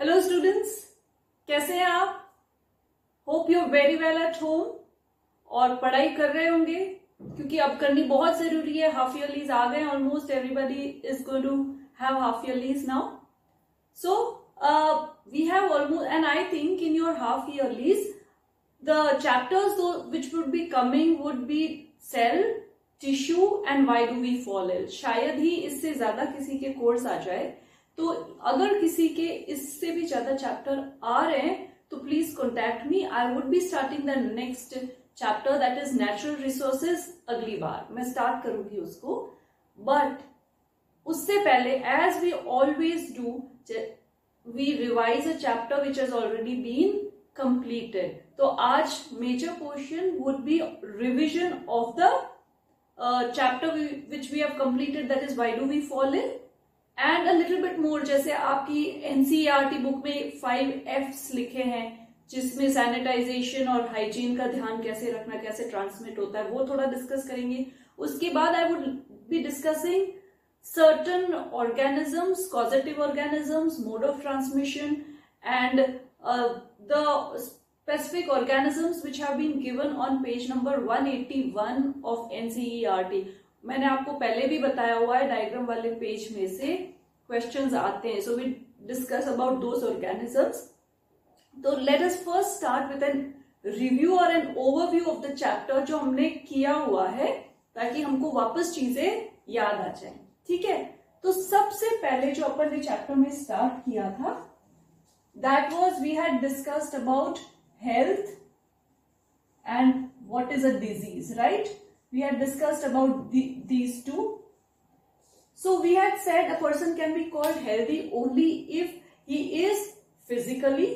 Hello students, कैसे हैं आप? Hope you very well at home और पढ़ाई कर रहे होंगे क्योंकि अब करनी बहुत जरूरी है। हाफ ईयरलीज आ गए, almost everybody is going to have half yearlies now. So we have almost, and I think in your half yearlies the chapters which would be coming would be cell, tissue and why do we fall ill. शायद ही इससे ज्यादा किसी के course आ जाए, तो अगर किसी के इससे भी ज्यादा चैप्टर आ रहे हैं तो please contact me. I would be starting the next chapter that is natural resources. अगली बार मैं स्टार्ट करूंगी उसको, बट उससे पहले as we always do we revise a chapter which has already been completed. तो आज major portion would be revision of the chapter which we have completed, that is why do we fall in, and a little bit more. जैसे आपकी NCERT book में 5 F's लिखे हैं जिसमें sanitisation और hygiene का ध्यान कैसे रखना, कैसे ट्रांसमिट होता है, वो थोड़ा डिस्कस करेंगे। उसके बाद आई would be discussing certain organisms, causative organisms, mode of transmission and the specific organisms which have been given on page number 181 of NCERT। मैंने आपको पहले भी बताया हुआ है, डायग्राम वाले पेज में से क्वेश्चंस आते हैं। So we discuss about those organisms. तो let us first start with an review और an overview of the chapter जो हमने किया हुआ है, ताकि हमको वापस चीजें याद आ जाए। ठीक है, तो सबसे पहले जो अपन ने चैप्टर में स्टार्ट किया था, that was we had discussed about health and what is a disease, right? We had discussed about these two. So we had said a person can be called healthy only if he is physically,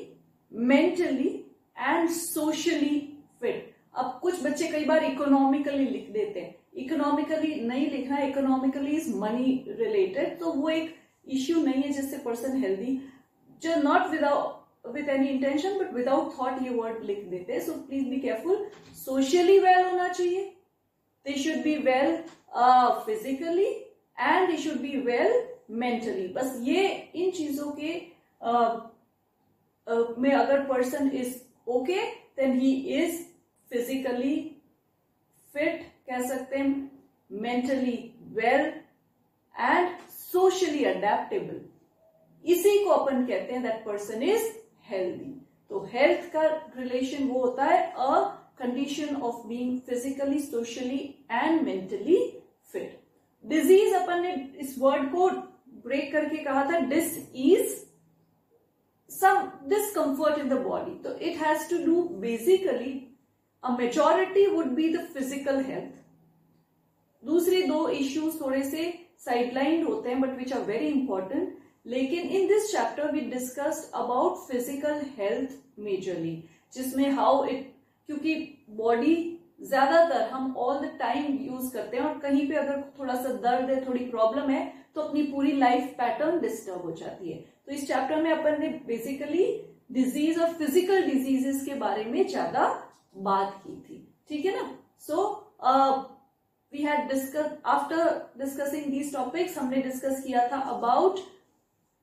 mentally and socially fit. अब कुछ बच्चे कई बार economically लिख देते हैं, economically नहीं लिखना, economically is money related, तो वो एक इश्यू नहीं है जिससे पर्सन हेल्दी, जो not without with any intention but without thought ये word लिख देते हैं। So please be careful। Socially well होना चाहिए, they should be well physically and they should be well mentally। बस ये इन चीजों के में अगर person is okay then he is physically fit कह सकते हैं, mentally well and socially adaptable। इसी को अपन कहते हैं दैट पर्सन इज हेल्दी। तो हेल्थ का रिलेशन वो होता है a condition of being physically, socially and mentally fit. Disease अपन ने इस वर्ड को ब्रेक करके कहा था dis is some discomfort in the body. तो it has to do basically, a majority would be the physical health. दूसरी दो इश्यूज थोड़े से साइडलाइन होते हैं but which are very important. लेकिन in this chapter we discussed about physical health majorly, जिसमें how it, क्योंकि बॉडी ज्यादातर हम ऑल द टाइम यूज करते हैं और कहीं पे अगर थोड़ा सा दर्द है, थोड़ी प्रॉब्लम है, तो अपनी पूरी लाइफ पैटर्न डिस्टर्ब हो जाती है। तो इस चैप्टर में अपन ने बेसिकली डिजीज और फिजिकल डिजीजेस के बारे में ज्यादा बात की थी। ठीक है ना। So we had discuss, after discussing these topics हमने डिस्कस किया था about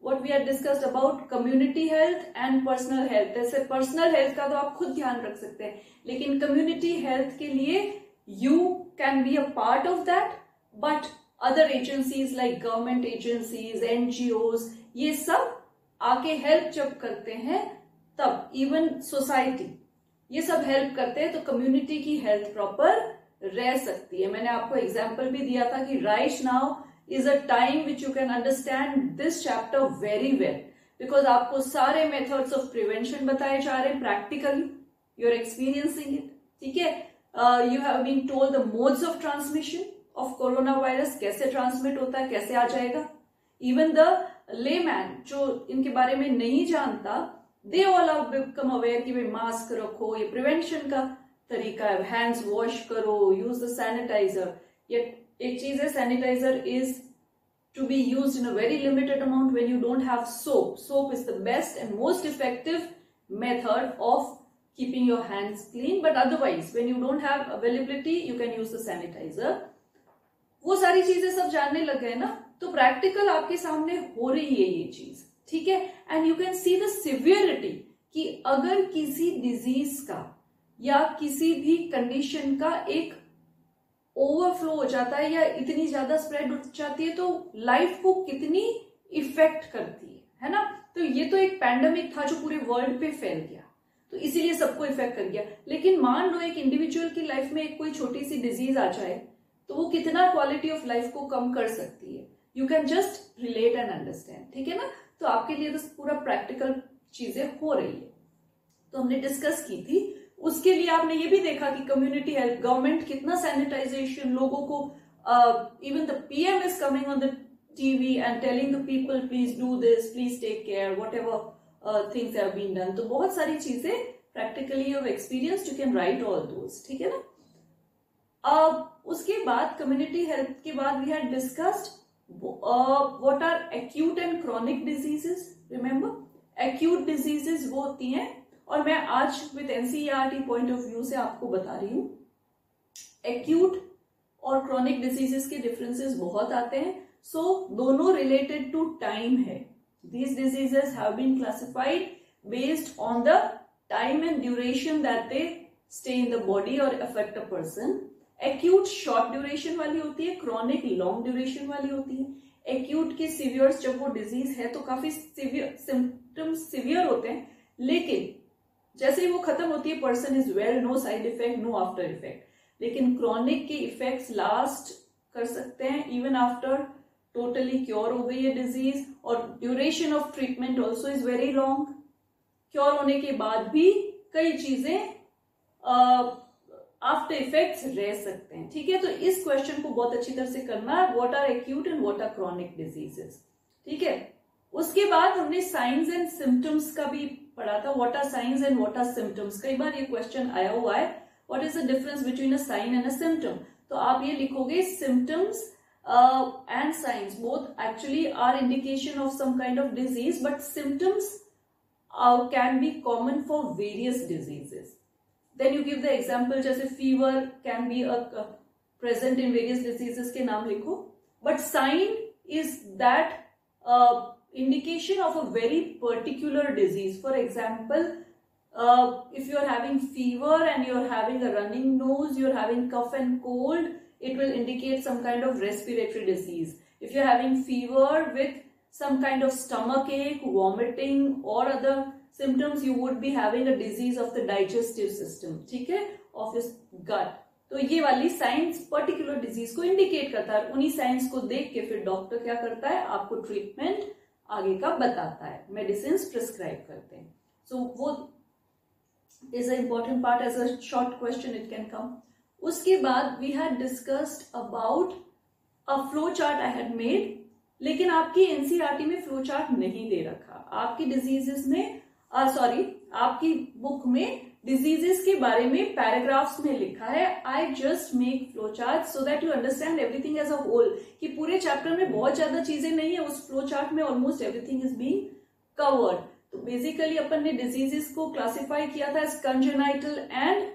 what we had discussed about community health and personal health। जैसे personal health का तो आप खुद ध्यान रख सकते हैं, लेकिन community health के लिए you can be a part of that, but other agencies like government agencies, NGOs, ये सब आके help जब करते हैं तब, even society ये सब help करते हैं, तो community की health proper रह सकती है। मैंने आपको example भी दिया था कि right now is a time which you can understand this chapter very well, because आपको सारे methods of prevention बताए जा रहे हैं practically, you're experiencing it। ठीक है, you have been told the modes of transmission of coronavirus, कैसे transmit होता है, कैसे आ जाएगा। even the layman जो इनके बारे में नहीं जानता, they all have become aware कि भाई मास्क रखो, ये prevention का तरीका है, hands wash करो, use the sanitizer। ये एक चीज है, sanitiser is to be used in a very limited amount when you don't have soap. Soap is the best and most effective method of keeping your hands clean, but otherwise when you don't have availability you can use the sanitiser. वो सारी चीजें सब जानने लग गए ना, तो practical आपके सामने हो रही है ये चीज। ठीक है। And you can see the severity कि अगर किसी डिजीज का या किसी भी कंडीशन का एक ओवरफ्लो हो जाता है या इतनी ज्यादा स्प्रेड हो जाती है तो लाइफ को कितनी इफेक्ट करती है ना। तो ये तो एक पैंडेमिक था जो पूरे वर्ल्ड पे फैल गया, तो इसीलिए सबको इफेक्ट कर गया। लेकिन मान लो एक इंडिविजुअल की लाइफ में एक कोई छोटी सी डिजीज आ जाए तो वो कितना क्वालिटी ऑफ लाइफ को कम कर सकती है। You can just relate and understand, ठीक है ना। तो आपके लिए तो पूरा प्रैक्टिकल चीजें हो रही है, तो हमने डिस्कस की थी। उसके लिए आपने ये भी देखा कि कम्युनिटी हेल्थ, गवर्नमेंट कितना सैनिटाइजेशन, लोगों को even the PM is coming on the TV and telling the people please do this, please take care, whatever things have been done. तो बहुत सारी चीजें practically of experience, you can write all those, ठीक है ना। उसके बाद community health के बाद we had discussed what are acute and chronic diseases. Remember acute diseases वो होती हैं, और मैं आज with NCERT point of view से आपको बता रही हूं, एक्यूट और क्रॉनिक डिजीजेस के डिफरेंसेस बहुत आते हैं। सो दोनों रिलेटेड टू टाइम है। These diseases have been classified based on the time and duration that they stay in the body or affect a person. Acute short duration वाली होती है, chronic long duration वाली होती है। Acute के severe जब वो disease है तो काफी symptoms severe होते हैं, लेकिन जैसे ही वो खत्म होती है person is well, no side effect, no after effect। लेकिन chronic के effects last कर सकते हैं even after टोटली क्योर हो गई है डिजीज, और duration of treatment also is very long. Cure होने के बाद भी कई चीजें आफ्टर इफेक्ट्स रह सकते हैं, ठीक है। तो इस क्वेश्चन को बहुत अच्छी तरह से करना है, what are acute and what are chronic diseases, ठीक है। उसके बाद हमने साइंस एंड सिम्टम्स का भी पढ़ा था, what are signs and what are symptoms. कई बार ये क्वेश्चन आया हुआ है, what is the difference between a sign and a symptom. तो आप ये लिखोगे symptoms and signs both actually are indication of some kind of disease, but symptoms can be common for various diseases. Then you give the example, जैसे fever can be present in various diseases के नाम लिखो, but sign is that indication of a very particular disease. For example, if you are having fever and you are having a running nose, you are having cough and cold, it will indicate some kind of respiratory disease. If you're having fever with some kind of stomach ache, vomiting or other symptoms, you would be having a disease of the digestive system, ठीक है, of this gut। तो ये वाली science particular disease को indicate करता है। उन्हीं science को देख के फिर डॉक्टर क्या करता है, आपको ट्रीटमेंट आगे का बताता है, मेडिसिन प्रिस्क्राइब करते हैं। सो वो is a important part, as a short question it can come. उसके बाद we had discussed about a flow chart I had made, लेकिन आपकी एनसीईआरटी में फ्लो चार्ट नहीं दे रखा। आपकी डिजीजेस में आपकी बुक में डिजीजेस के बारे में पैराग्राफ्स में लिखा है, I just make flow chart so that you understand everything as a whole, कि पूरे चैप्टर में बहुत ज्यादा चीजें नहीं है, उस फ्लो चार्ट में almost everything is being covered. तो बेसिकली अपन ने डिजीजेस को क्लासिफाई किया था एज कंजेनाइटल एंड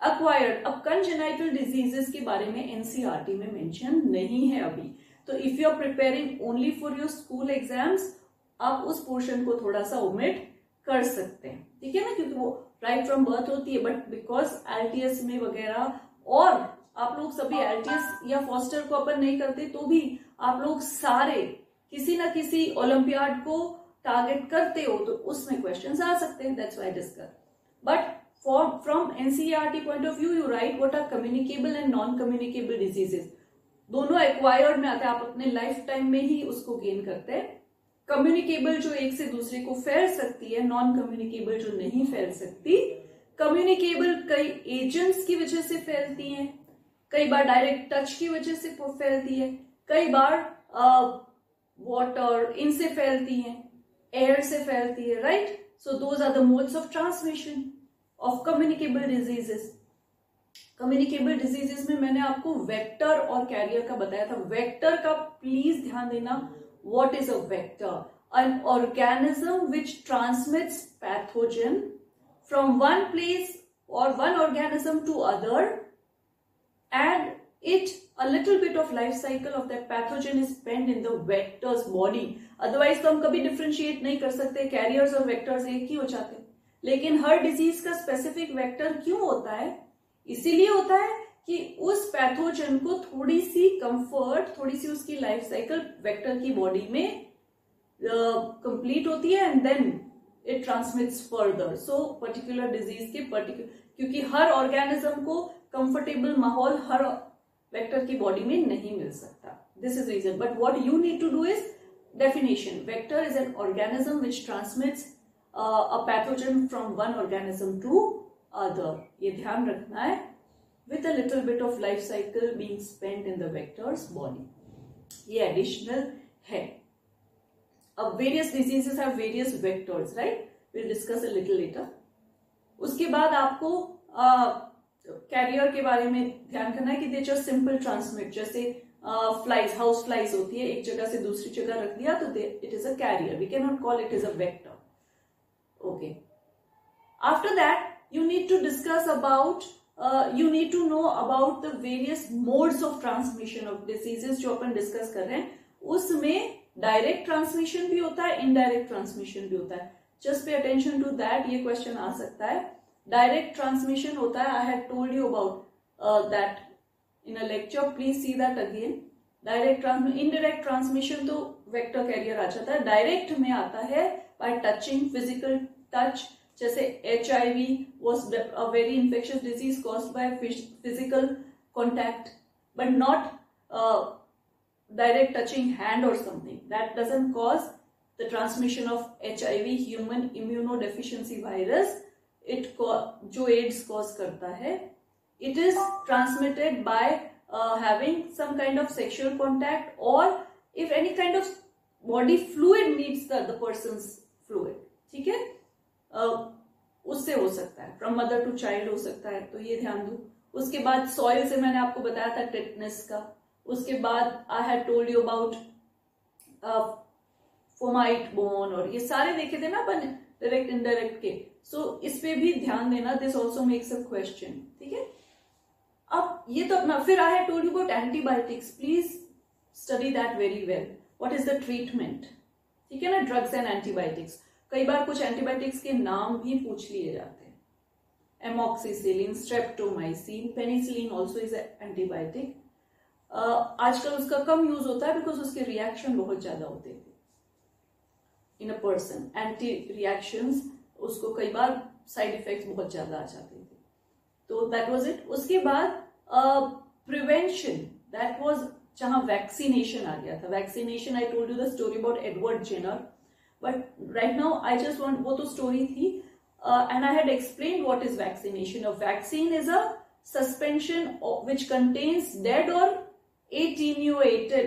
अक्वायर्ड। अब कंजेनाइटल डिजीजेस के बारे में एनसीईआरटी में मेंशन नहीं है अभी, तो if you are preparing only for your school exams, आप उस पोर्शन को थोड़ा सा ओमिट कर सकते हैं, ठीक है ना, क्योंकि वो राइट फ्रॉम बर्थ होती है। बट बिकॉज एलटीएस में वगैरह, और आप लोग सभी एलटीएस या फॉस्टर को अपन नहीं करते तो भी आप लोग सारे किसी ना किसी ओलंपियाड को टारगेट करते हो, तो उसमें क्वेश्चन आ सकते हैं, that's why discuss. But from NCERT point of view, you write what are communicable and non-communicable diseases. दोनों एक्वायर्ड में आते हैं, आप अपने लाइफ टाइम में ही उसको गेन करते हैं। कम्युनिकेबल जो एक से दूसरे को फैल सकती है, नॉन कम्युनिकेबल जो नहीं फैल सकती। कम्युनिकेबल कई एजेंट्स की वजह से फैलती हैं, कई बार डायरेक्ट टच की वजह से फैलती है, कई बार वाटर इनसे फैलती हैं, एयर से फैलती है, right. So those are the modes of transmission of communicable diseases. Communicable diseases में मैंने आपको वेक्टर और कैरियर का बताया था। वेक्टर का प्लीज ध्यान देना, what is a vector? An organism which transmits pathogen from one place और one organism to other, and a little bit of life cycle of that pathogen is spent in the vector's body. Otherwise तो हम कभी differentiate नहीं कर सकते, carriers और vectors एक ही हो जाते हैं. लेकिन हर डिजीज का स्पेसिफिक वेक्टर क्यों होता है? इसीलिए होता है कि उस पैथोजन को थोड़ी सी कंफर्ट, थोड़ी सी उसकी लाइफ साइकिल वेक्टर की बॉडी में कंप्लीट होती है and then it transmits further. So particular disease के क्योंकि हर ऑर्गेनिज्म को कंफर्टेबल माहौल हर वेक्टर की बॉडी में नहीं मिल सकता. This is reason. But what you need to do is definition. Vector is an organism which transmits a pathogen from one organism to other. ये ध्यान रखना है. With a little bit of life cycle being spent in the vector's body. ये additional है. अब various diseases have various vectors, right? Will discuss a little later. उसके बाद आपको कैरियर के बारे में ध्यान करना है कि दे जस्ट सिंपल ट्रांसमिट. जैसे फ्लाइज, हाउस फ्लाइज होती है, एक जगह से दूसरी जगह रख दिया तो it is a carrier. We can not call it is a vector. Okay. After that you need to discuss about you need to know about the various modes of transmission of diseases जो अपन discuss कर रहे हैं. उसमें direct transmission भी होता है, indirect transmission भी होता है. Just pay attention to that. ये क्वेश्चन आ सकता है. डायरेक्ट ट्रांसमिशन होता है, I had told you about that in a lecture. Please see that again. Direct transmission. Indirect transmission तो वेक्टर कैरियर आ जाता है. डायरेक्ट में आता है बाय टचिंग, फिजिकल टच. जैसे HIV was a very infectious disease caused by physical contact, but not direct touching hand or something. That doesn't cause the transmission of HIV, human immunodeficiency virus. जो AIDS cause करता है, it is transmitted by having some kind of sexual contact, or if any kind of body fluid meets the person's fluid. ठीक है? उससे हो सकता है. From mother to child हो सकता है, तो ये ध्यान दो. उसके बाद सॉइल से मैंने आपको बताया था टेटनस का. उसके बाद आई had told you about fomite bone, और ये सारे देखे थे ना अपन डायरेक्ट इनडायरेक्ट के. सो इस पे भी ध्यान देना. This also makes a question. ठीक है. अब ये तो अपना. फिर आई had told you about antibiotics. Please study that very well. What is the treatment? ठीक है ना. Drugs and antibiotics. कई बार कुछ एंटीबायोटिक्स के नाम भी पूछ लिए जाते हैं. Amoxicillin, streptomycin, penicillin also is antibiotic. आजकल उसका कम यूज होता है बिकॉज उसके रिएक्शन बहुत ज्यादा होते थे इन अ पर्सन. एंटी रिएक्शंस, उसको कई बार साइड इफेक्ट्स बहुत ज्यादा आ जाते थे. तो दैट वाज इट. उसके बाद प्रिवेंशन, दैट वाज जहां वैक्सीनेशन आ गया था. Vaccination, I told you the story about Edward Jenner. But right now I just want, वो तो स्टोरी थी, and I had explained what is vaccination. A vaccine is a suspension which contains dead or attenuated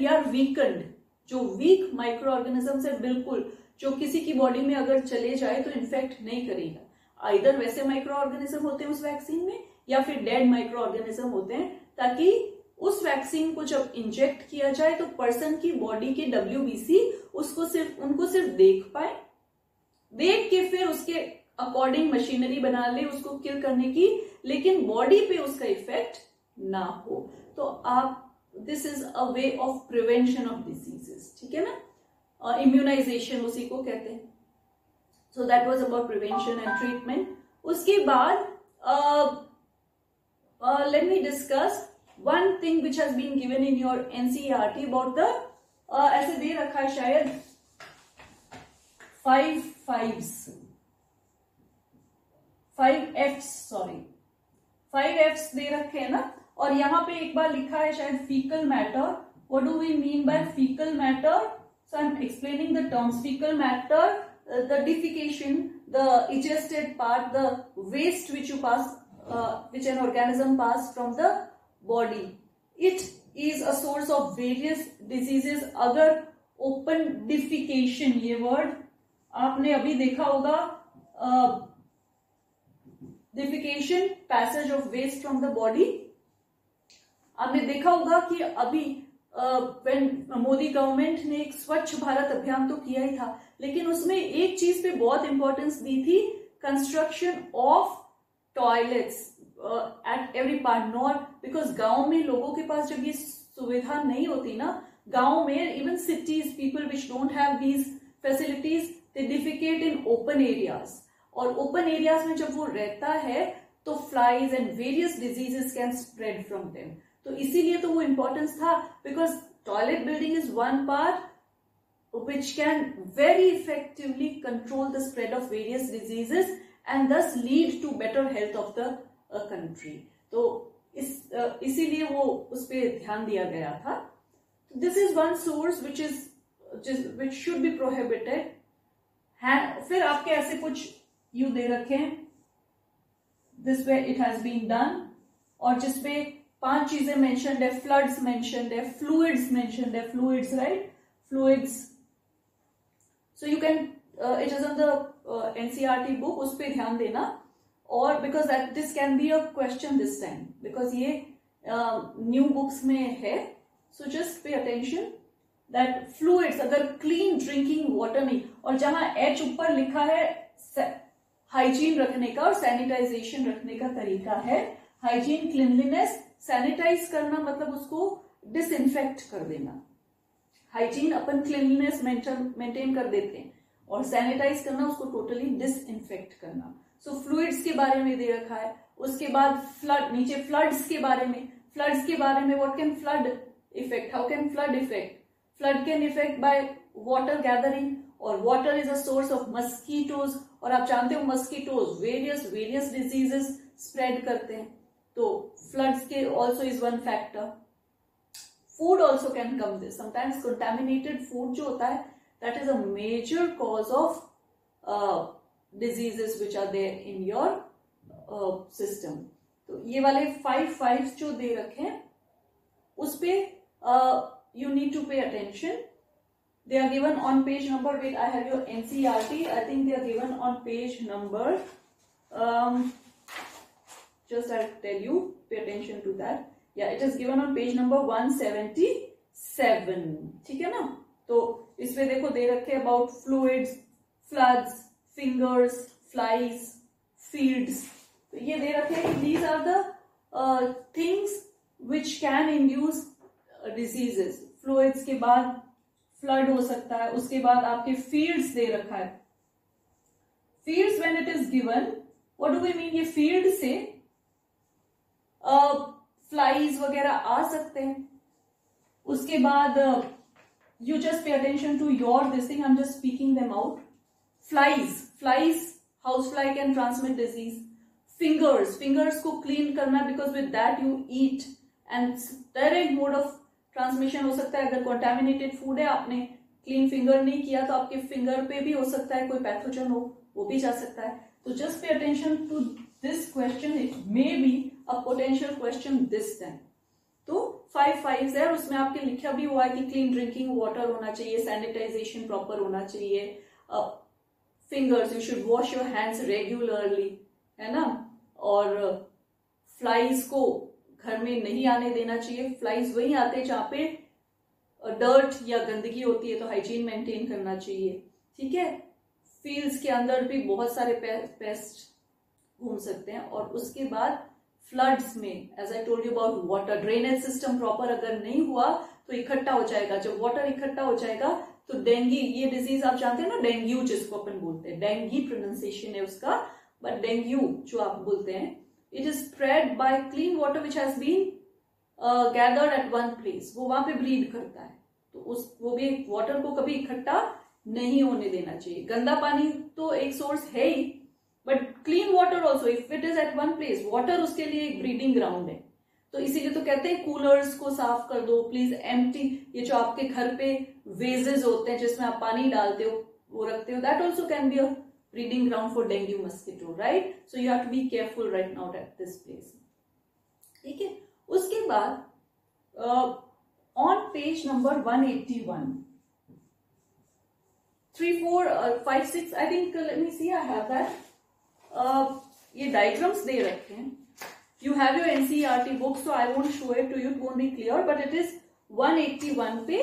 या weakened, जो weak microorganisms है बिल्कुल, जो किसी की बॉडी में अगर चले जाए तो इन्फेक्ट नहीं करेगा. आइदर वैसे माइक्रो ऑर्गेनिज्म होते हैं उस वैक्सीन में, या फिर डेड माइक्रो ऑर्गेनिज्म होते हैं, ताकि उस वैक्सीन को जब इंजेक्ट किया जाए तो पर्सन की बॉडी के WBC उनको सिर्फ देख पाए, देख के फिर उसके अकॉर्डिंग मशीनरी बना ले उसको किल करने की, लेकिन बॉडी पे उसका इफेक्ट ना हो. तो आप, this is a way of prevention of diseases. ठीक है ना. इम्यूनाइजेशन उसी को कहते हैं. So that was about prevention and treatment. उसके बाद let me discuss one thing which has been given in your NCERT about the ऐसे दे रखा है शायद 5 Fs दे रखे हैं ना. और यहाँ पे एक बार लिखा है शायद fecal matter. What do we mean by fecal matter? So I'm explaining the terms. Fecal matter, the defecation, the egested part, the waste which you pass, which an organism pass from the body. It is a source of various diseases. अगर open defecation, ये word आपने अभी देखा होगा. defecation, passage of waste from the body. आपने देखा होगा कि अभी मोदी गवर्नमेंट ने एक स्वच्छ भारत अभियान तो किया ही था, लेकिन उसमें एक चीज पे बहुत इंपॉर्टेंस दी थी, construction of toilets. At every part, not because गांव में लोगों के पास जब ये सुविधा नहीं होती ना, गांव में even cities people which don't have these facilities they defecate in open areas, और ओपन एरियाज में जब वो रहता है तो flies and various diseases can spread from them. तो इसीलिए तो वो इंपॉर्टेंस था, because toilet building is one part which can very effectively control the spread of various diseases and thus lead to better health of the country. तो इसीलिए वो उस पे ध्यान दिया गया था। This is one source which should be prohibited. फिर आपके ऐसे कुछ यू दे रखे हैं, this way it has been done, और जिसपे 5 चीजें mentioned है, floods mentioned है, fluids mentioned है, fluids right, fluids. So you can it is on the NCERT book, उस पे ध्यान देना, और because that this can be a question this time because ये new books में है, so just pay attention that fluids, अगर clean drinking water नहीं, और जहां H ऊपर लिखा है हाइजीन रखने का और सैनिटाइजेशन रखने का तरीका है, हाइजीन क्लीनलीनेस, सैनिटाइज करना मतलब उसको डिसइंफेक्ट कर देना, हाइजीन अपन क्लीनलीनेस मेंटेन कर देते हैं, और सैनिटाइज करना उसको टोटली डिसइंफेक्ट करना। सो फ्लूइड्स के बारे में दे रखा है। उसके बाद फ्लड, नीचे फ्लड्स के बारे में what can flood effect, how can flood effect, flood can effect by water gathering, और water is a source of mosquitoes, और आप जानते हो मस्कीटोज वेरियस डिजीजेस स्प्रेड करते हैं, तो फ्लड्स के also is one factor. Food also can come this. Sometimes contaminated food जो होता है, that is a major cause of diseases which are there in your system. तो ये वाले 5 जो दे रखे हैं उस पे you need to pay attention. They are given on page number, wait, I have your NCERT. I think they are given on page number. Just I'll tell you, pay attention to that. Yeah, it is given on page number 177. ठीक है ना? तो इसमें देखो दे रखे about fluids, floods, fingers, flies, fields. तो ये दे रखे हैं कि these are the things which can induce diseases. Fluids के बाद flood हो सकता है, उसके बाद आपके fields दे रखा है. Fields when it is given, what do we mean? ये field से फ्लाइज वगैरह आ सकते हैं। उसके बाद you just pay attention to your this thing, I am just speaking them out. Flies house fly can transmit disease. Fingers को clean करना, because with that you eat, and direct mode of transmission हो सकता है। अगर contaminated food है, आपने clean finger नहीं किया, तो आपके फिंगर पे भी हो सकता है कोई पैथोजन हो, वो भी जा सकता है। तो just pay attention to this question, it may be a potential question this time. तो 5 5 है, और उसमें आपके लिखा भी हुआ है कि क्लीन ड्रिंकिंग वाटर होना चाहिए, सैनिटाइजेशन प्रॉपर होना चाहिए, fingers you should wash your hands regularly, है ना, और फ्लाइज को घर में नहीं आने देना चाहिए। फ्लाइज वहीं आते हैं जहां पे डर्ट या गंदगी होती है, तो हाइजीन मेंटेन करना चाहिए, ठीक है। फील्ड्स के अंदर भी बहुत सारे पेस्ट घूम सकते हैं। और उसके बाद फ्लड्स में, as I told you about water, drainage system proper अगर नहीं हुआ तो इकट्ठा हो जाएगा। जब वाटर इकट्ठा हो जाएगा तो डेंगी, ये डिजीज आप जानते हैं ना, डेंग्यू जिसको अपन बोलते हैं, डेंगी प्रोनाउंसिएशन है उसका, बट डेंग्यू जो आप बोलते हैं, it is spread by clean water which has been gathered at one place. वो वहां पे ब्रीड करता है, तो वो भी वाटर को कभी इकट्ठा नहीं होने देना चाहिए। गंदा पानी तो एक सोर्स है ही, but clean water also, if it is at one place, water उसके लिए एक ब्रीडिंग ग्राउंड है। तो इसीलिए तो कहते हैं कूलर्स को साफ कर दो प्लीज, एम्प्टी, ये जो आपके घर पे वेजेस होते हैं जिसमें आप पानी डालते हो, वो रखते हो, that also can be a breeding ground for dengue mosquito, right. So you have to be careful right now at this place, ठीक है। उसके बाद on page number 181, 3 4 5 6 I think, let me see, I have that. ये diagrams दे रखे हैं। You have your NCERT book, so I won't show it to you, it won't be clear, but it is 181 पे।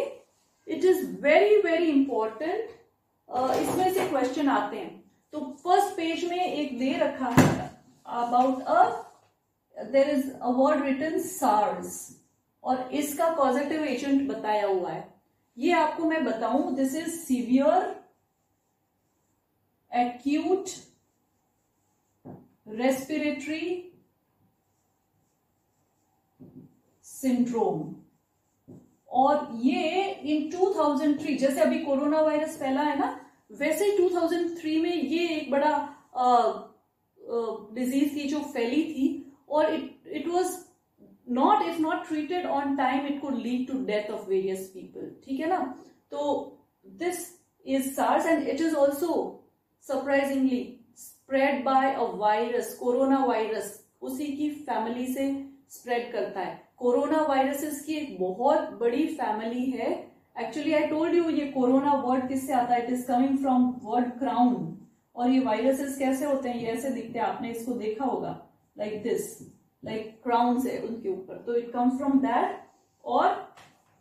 It is very very important। इसमें से question आते हैं। तो first page में एक दे रखा है about there is a word written SARS और इसका कॉजेटिव एजेंट बताया हुआ है। ये आपको मैं बताऊं, this is severe acute respiratory syndrome. और ये इन 2003, जैसे अभी कोरोना वायरस फैला है ना, वैसे ही 2003 में ये एक बड़ा डिजीज थी जो फैली थी और it was not, if not treated on time, it could lead to death of various people. ठीक है ना। तो this is SARS and it is also surprisingly spread by a virus, corona virus उसी की फैमिली से spread करता है। Corona viruses की एक बहुत बड़ी फैमिली है। एक्चुअली आई टोल्ड यू ये कोरोना वर्ड किससे आता है, it is coming from word crown. और ये वायरसेस कैसे होते हैं, ये ऐसे दिखते हैं, आपने इसको देखा होगा, लाइक दिस, लाइक क्राउन्स है उनके ऊपर, तो इट कम्स फ्रॉम दैट। और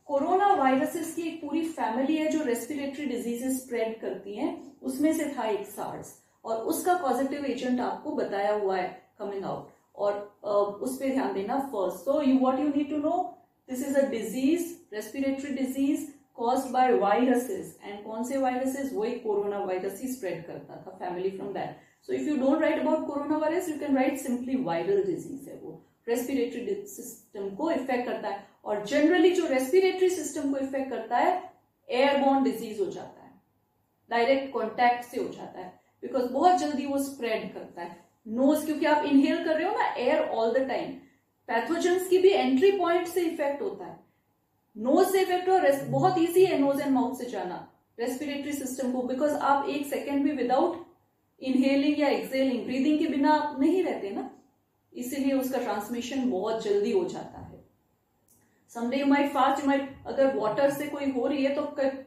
कोरोना वायरसेस की एक पूरी फैमिली है जो रेस्पिरेटरी डिजीजेस स्प्रेड करती हैं, उसमें से था एक SARS और उसका पॉजिटिव एजेंट आपको बताया हुआ है कमिंग आउट, और उस पर ध्यान देना first. So you what you need to know, this is a disease, respiratory disease caused by viruses, and कौन से viruses, वही कोरोना वायरस ही स्प्रेड करता था, family from that. So if you don't write about corona virus, you can right simply viral disease है, वो respiratory system को effect करता है। और जनरली जो रेस्पिरेटरी सिस्टम को इफेक्ट करता है, एयरबॉर्न डिजीज हो जाता है, डायरेक्ट कॉन्टैक्ट से हो जाता है, बिकॉज बहुत जल्दी वो स्प्रेड करता है। नोज, क्योंकि आप इनहेल कर रहे हो ना air all the time, pathogens की भी एंट्री पॉइंट से इफेक्ट होता है, नोज से इफेक्ट हो। बहुत इजी है नोज एंड माउथ से जाना रेस्पिरेटरी सिस्टम को, बिकॉज आप एक सेकेंड भी विदाउट इनहेलिंग या एक्सेलिंग, ब्रीदिंग के बिना आप नहीं रहते ना, इसीलिए उसका ट्रांसमिशन बहुत जल्दी हो जाता है। Someday you might fast, you might, अगर वाटर से कोई हो रही है तो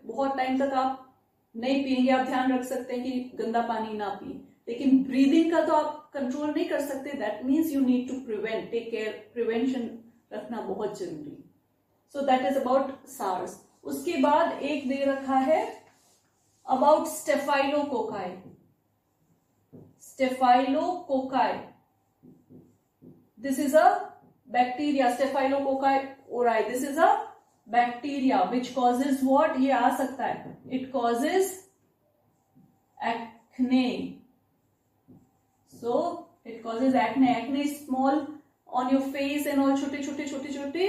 बहुत टाइम तक आप नहीं पिएंगे, आप ध्यान रख सकते हैं कि गंदा पानी ना पिए, लेकिन ब्रीदिंग का तो आप कंट्रोल नहीं कर सकते। That means you need to prevent, take care, prevention रखना बहुत जरूरी। So that is about SARS। उसके बाद एक दे रखा है about staphylococci. Staphylococci, this is a bacteria, staphylococci aureus, this is a bacteria which causes what, ये आ सकता है, it causes acne. So it causes acne, acne small on your face and all, छोटे छोटे छोटे छोटे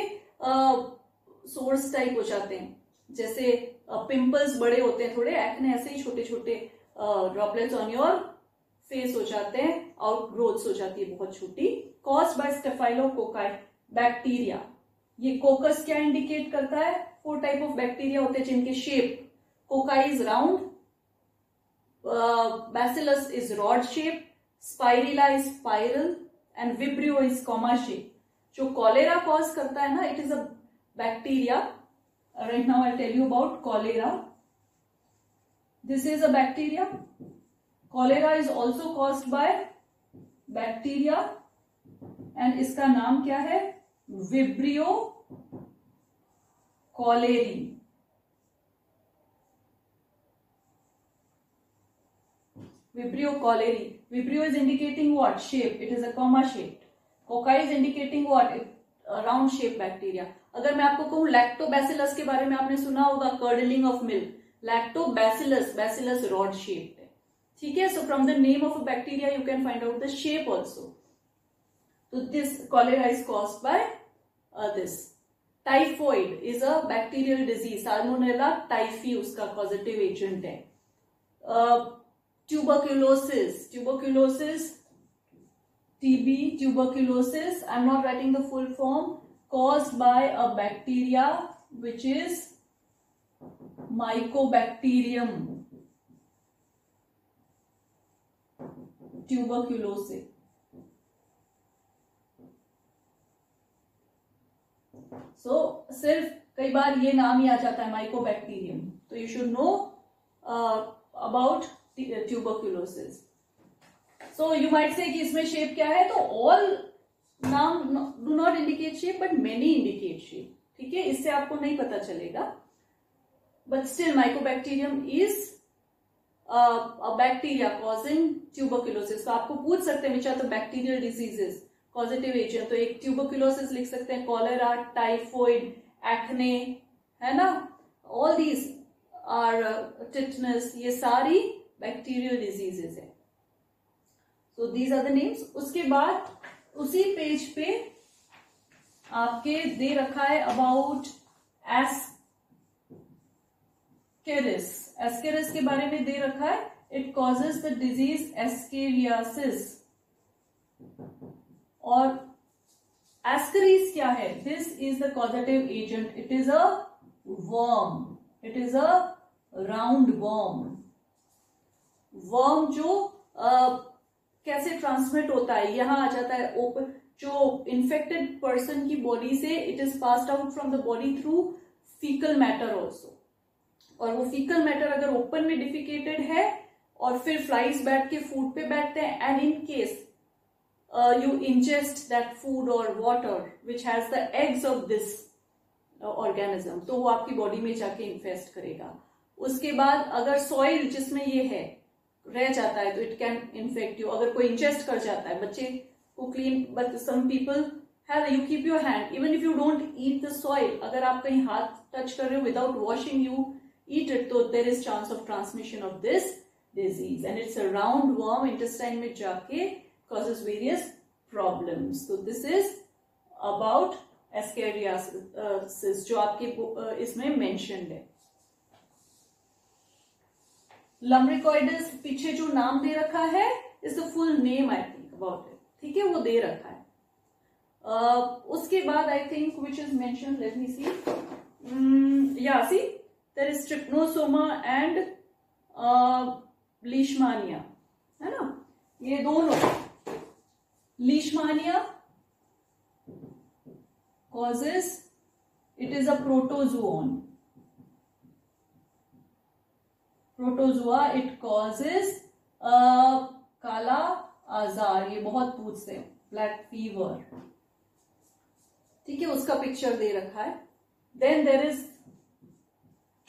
सोर्स टाइप हो जाते हैं, जैसे पिंपल्स बड़े होते हैं थोड़े, एक्ने ऐसे ही छोटे छोटे ड्रॉपलेट्स ऑन योर फेस हो जाते हैं, आउट ग्रोथ्स हो जाती है बहुत छोटी, कॉज्ड बाय स्टेफाइलोकोकाई बैक्टीरिया। ये कोकस क्या इंडिकेट करता है, 4 टाइप ऑफ बैक्टीरिया होते हैं जिनके shape, cocci is round, bacillus is rod shape, spirilla is spiral and vibrio is comma shape. जो कॉलेरा कॉज करता है ना, it is a bacteria. Right now I'll tell you about cholera. This is a bacteria. Cholera is also caused by bacteria and इसका नाम क्या है, Vibrio cholerae. Vibrio cholerae. Vibrio is indicating what shape? It is a comma shape. Cocci is indicating what? Round shape bacteria. अगर मैं आपको कहूं lactobacillus के बारे में, आपने सुना होगा curdling of milk, lactobacillus, bacillus rod shape है, ठीक है। So from the name of a bacteria you can find out the shape also. तो this cholera is caused by this. Typhoid is a bacterial disease, salmonella typhi उसका positive agent है। Tuberculosis, tuberculosis, TB, tuberculosis, I'm not writing the full form, caused by a bacteria which is Mycobacterium tuberculosis. So सिर्फ कई बार ये नाम ही आ जाता है Mycobacterium, तो you should know about tuberculosis. So you might say कि इसमें शेप क्या है, तो all नाम do not indicate shape but many indicate shape, ठीक है, इससे आपको नहीं पता चलेगा, but still Mycobacterium is a bacteria causing tuberculosis. तो आपको पूछ सकते हैं which are the bacterial diseases, causative agent, तो एक ट्यूबरक्यूलोसिस लिख सकते हैं, कॉलेरा, टाइफॉइड, एक्ने, है ना, ऑल दीज आर, टिटनस, ये सारी बैक्टीरियल डिजीजेस है. So these are the names. उसके बाद उसी पेज पे आपके दे रखा है अबाउट एस्केरिस. एस्केरिस के बारे में दे रखा है, it causes the disease ascariasis. और एस्केरिस क्या है? This is the causative agent. It is a worm. It is a round worm. Worm जो कैसे ट्रांसमिट होता है, यहां आ जाता है ओपन, जो इन्फेक्टेड पर्सन की बॉडी से it is passed out from the body through faecal matter also. और वो फीकल मैटर अगर ओपन में डिफिकेटेड है और फिर फ्लाइज बैठ के फूड पे बैठते हैं, and in case you ingest that food or water which has the eggs of this organism, तो वो आपकी बॉडी में जाके इन्फेस्ट करेगा. उसके बाद अगर सॉइल जिसमें ये है रह जाता है तो इट कैन इन्फेक्ट यू. अगर कोई इंजेस्ट कर जाता है, बच्चे को clean, but some people have, you keep your hand even if you don't eat the soil. अगर आप कहीं हाथ टच कर रहे हो without washing, you eat it, तो there is chance of transmission of this disease. And it's a round worm, intestine में जाके causes various problems. So this is about Ascariasis जो आपके इसमें mentioned है. Lumbricoides पीछे जो नाम दे रखा है is the full name I think about it. ठीक है, वो दे रखा है. उसके बाद I think which is mentioned, let me see. Yeah, see there is Trypanosoma and Leishmania, है ना, ये दोनों. Leishmania causes, it is a protozoan. Protozoa, it causes काला आजार, ये बहुत पूछते हैं, ब्लैक फीवर. ठीक है, उसका पिक्चर दे रखा है. Then there is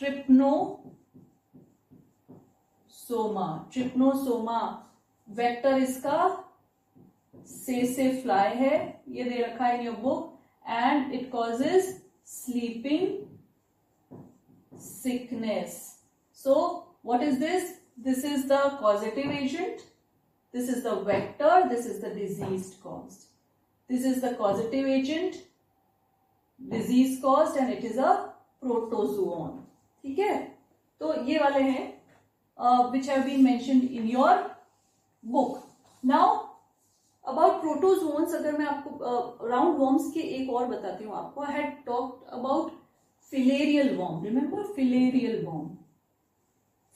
Trypanosoma. Trypanosoma vector इसका से फ्लाई है, ये दे रखा है in your book. And it causes sleeping sickness. So what is this? This is the causative agent, this is the vector, this is the disease caused. This is the causative agent, disease caused, and it is a protozoan. ठीक है, तो ये वाले हैं which have been mentioned in your book. Now about protozoans, अगर मैं आपको round worms के एक और बताती हूँ आपको. I had talked about filarial worm. Remember filarial worm,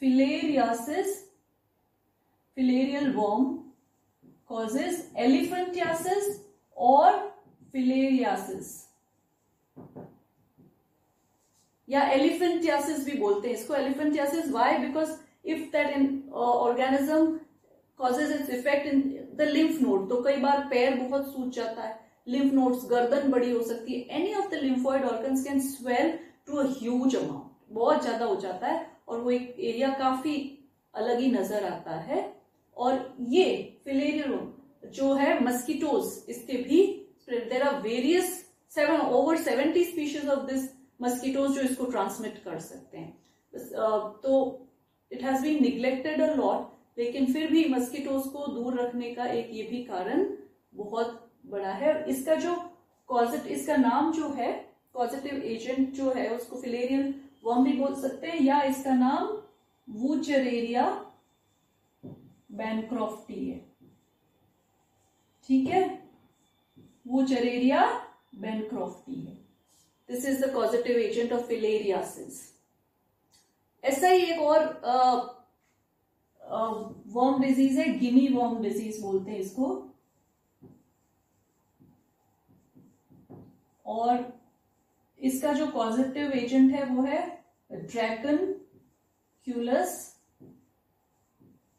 filariasis. Filarial worm causes elephantiasis और फिलेरियासिस, या एलिफेंटियासिस भी बोलते हैं इसको. Elephantiasis why? Because if that organism causes its effect in the lymph node, तो कई बार पैर बहुत सूज जाता है, lymph nodes, गर्दन बड़ी हो सकती है. any of the lymphoid organs can swell to a huge amount, बहुत ज्यादा हो जाता है और वो एक एरिया काफी अलग ही नजर आता है. और ये फिलेरियल जो है मस्किटोज, इसके भी there are various over 70 species of this mosquitoes जो इसको ट्रांसमिट कर सकते हैं. तो it has been neglected a lot, लेकिन फिर भी मस्किटोज को दूर रखने का एक ये भी कारण बहुत बड़ा है. इसका जो इसका नाम जो है कॉजेटिव एजेंट जो है उसको फिलेरियल वर्म भी बोल सकते हैं, या इसका नाम वूचरेरिया बैनक्रॉफ्टी है. ठीक है, वूचरेरिया बैनक्रॉफ्टी है. This is the causative agent of filariasis. ऐसा ही एक और वर्म डिजीज है, गिनी वर्म डिजीज बोलते हैं इसको. और इसका जो कॉजेटिव एजेंट है वो है ड्रैकनक्यूलस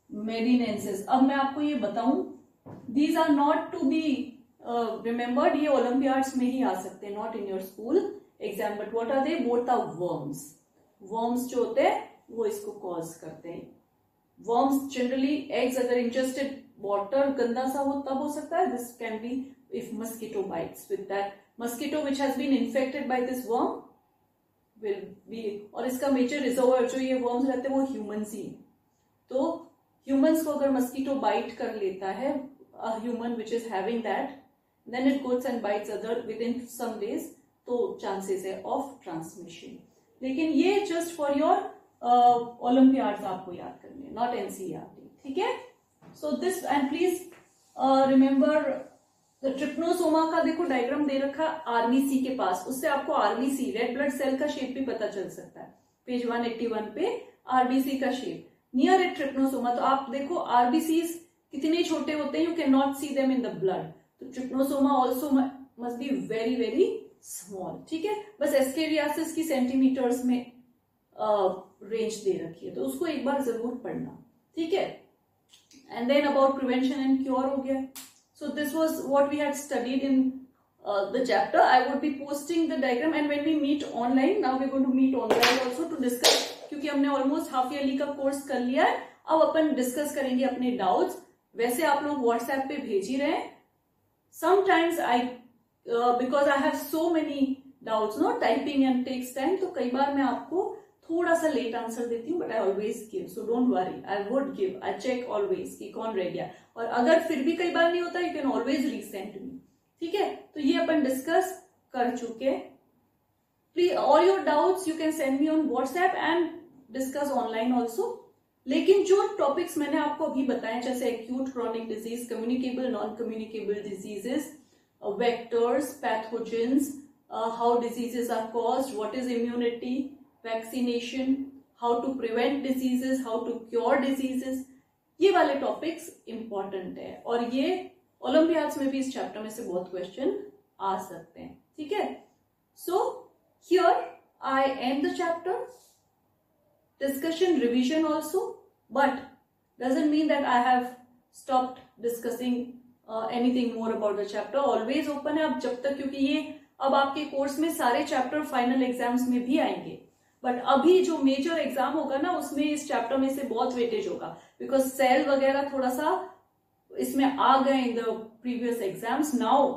मेडिनेंसिस. अब मैं आपको ये बताऊं, these are not to be remembered, ये ओलंपियाड्स में ही आ सकते हैं, not in your school exam. But what are they? Both are worms. Worms जो होते हैं वो इसको कॉज करते हैं. वर्म्स जनरली एग्स अगर इंजेस्टेड वाटर गंदा सा हो तब हो सकता है. This can be if mosquito bites with that mosquito which has been infected by this worm will be. और इसका मेजर रिजर्वर जो ये वर्म्स रहते हैं वो ह्यूमंस ही. तो ह्यूमंस को अगर मस्कीटो बाइट कर लेता है, a human which is having that, then it goes and bites other within some days, तो chances है of transmission. लेकिन ये just for your Olympiads आपको याद करने, not NCERT. ठीक है. So this and please remember the trypanosoma का देखो डायग्राम दे रखा RBC के पास, उससे आपको RBC रेड ब्लड सेल का शेप भी पता चल सकता है. पेज 181 पे RBC का शेप नियर ए ट्रिपनोसोमा. तो आप देखो RBCs कितने छोटे होते हैं, you can not see them in the blood. तो trypanosoma also must be very very small. ठीक है. बस एस्केरियासिस की सेंटीमीटर्स में रेंज दे रखी है, तो उसको एक बार जरूर पढ़ना. ठीक है. And then about prevention and cure हो गया. So this was what we had studied in the chapter. I would be posting the diagram and when we meet online, now we going to meet online also to discuss, क्योंकि हमने almost half yearly का course कर लिया है. अब अपन discuss करेंगे अपने doubts. वैसे आप लोग व्हाट्सएप पे भेज ही रहे हैं. Sometimes I because I have so many doubts no, typing and takes time, तो कई बार मैं आपको थोड़ा सा लेट आंसर देती हूँ, but I always give. So don't worry, I would give. I check always कि कौन रह गया, और अगर फिर भी कई बार नहीं होता, you can always resend me. ठीक है. तो ये अपन डिस्कस कर चुके. Please all your doubts you can send me on WhatsApp and discuss online also. लेकिन जो टॉपिक्स मैंने आपको अभी बताए, जैसे acute chronic disease, communicable non communicable diseases, vectors, pathogens, how diseases are caused, what is immunity, vaccination, how to prevent diseases, how to cure diseases, ये वाले topics important है. और ये ओलंपियाड्स में भी इस चैप्टर में से बहुत क्वेश्चन आ सकते हैं. ठीक है. So here I and the chapter. Discussion, revision also, but doesn't mean that I have stopped discussing anything more about the chapter. Always open है अब जब तक, क्योंकि ये अब आपके कोर्स में सारे चैप्टर फाइनल एग्जाम्स में भी आएंगे. बट अभी जो मेजर एग्जाम होगा ना, उसमें इस चैप्टर में से बहुत वेटेज होगा, बिकॉज सेल वगैरह थोड़ा सा इसमें आ गए in the previous exams. Now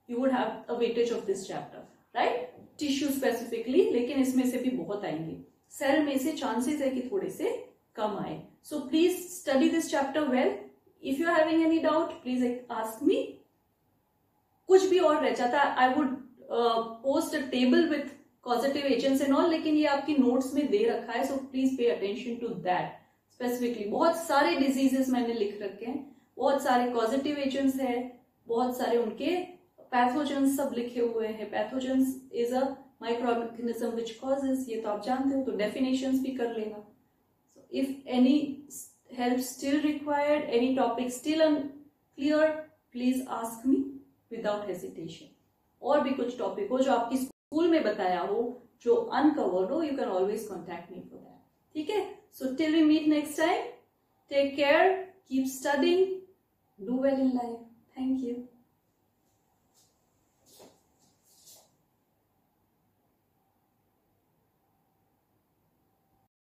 you would have a weightage of this chapter, right. Tissue specifically, लेकिन इसमें से भी बहुत आएंगे. सेल में से चांसेस है कि थोड़े से कम आए. So please study this chapter well. If you are having any doubt please ask me. कुछ भी और रह जाता है, I would post a table with causative agents and all, लेकिन ये आपकी नोट्स में दे रखा है. So please pay attention to that specifically. बहुत सारे डिजीजेस मैंने लिख रखे हैं, बहुत सारे कॉजेटिव एजेंट्स है, बहुत सारे उनके पैथोजेंस सब लिखे हुए हैं. Pathogens is a microorganism which causes, ये तो आप जानते हो, तो डेफिनेशंस भी कर लेना. If any help still required, any topic still unclear, please ask me without hesitation. और भी कुछ टॉपिक हो जो आपकी स्कूल में बताया हो, जो अनकवर्ड हो, you can always contact me for that. ठीक है. So till we meet next time, take care, keep studying, do well in life. Thank you.